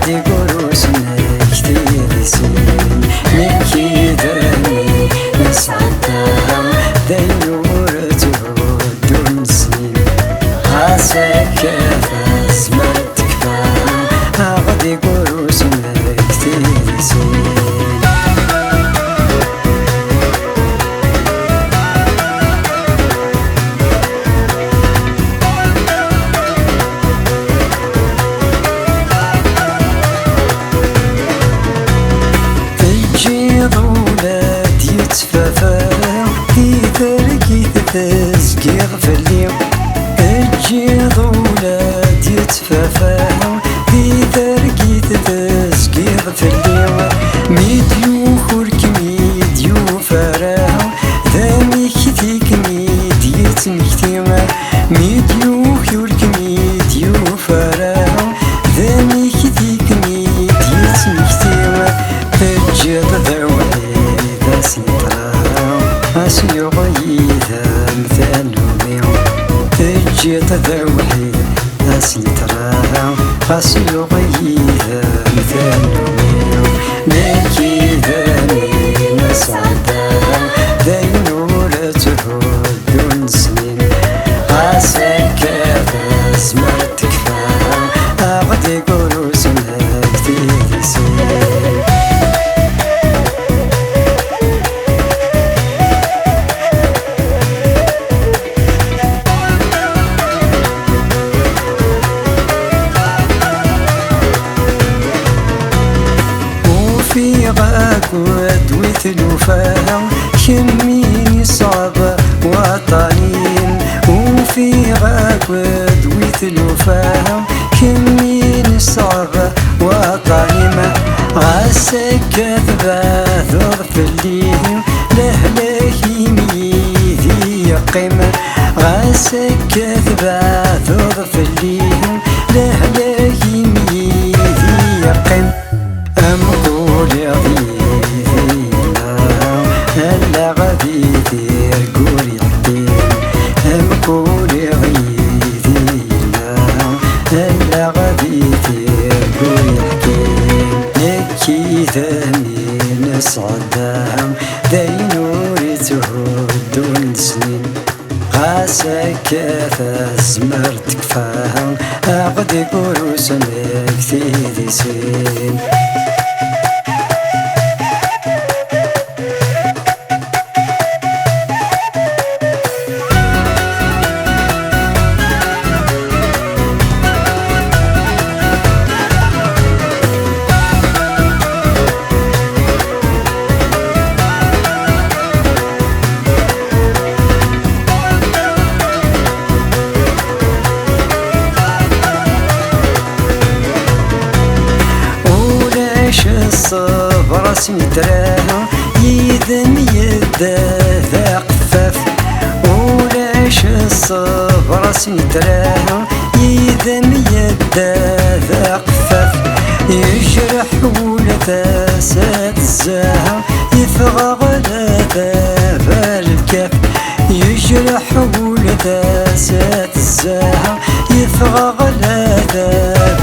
عقدي قروسنا كتير سنين نبكي داني نسعدها ديورته دون سنين عساك كافز ما تكفى عقدي قروسنا كتير سنين تزقير في اليوم الجيض ولاد يتفافاو في ذرقي تزقير في اليوم ميديو خورك ميديو فراو ذامي كتيك ميديو تمكتيما ميديو خورك ميديو فراو ذامي كتيك ميديو تمكتيما الجيض ذوالي ذا سنطراو أسيو غيثا تجيت ذوحي ناسي تراها خاصي يغيثا مثال يوميو لكي ذاني نسعدها ذي نورته دون سنين عساك كافز ما تكفى عقدي قروسنا كتير سنين في غاكود وثلوفاها كميني صعبة وطنين وفي غاكود وثلوفاها كميني صعبة وطنين عساك كذبة ظرف الليل لهلاهي ميذي قيمة عساك كذبة ظرف الليل لهلاهي ميذي قيمة أمقول يا ضيفينا هلا غادي دير قولي الدين أمقول يا ضيفينا هلا غادي دير قولي الدين نكي ذاني نسعدها ذي نورته دون سنين عساك كافز مرتك فاهم عقدي قروسنا كتير سنين الصبر سنتراها يذن يدا ذا قفاف ولاش الصبر سنتراها يذن يدا ذا قفاف يجرح ولا فاسد الزاها يفغى غلا ذا الكاف يجرح ولا فاسد الزاها يفغى غلا ذا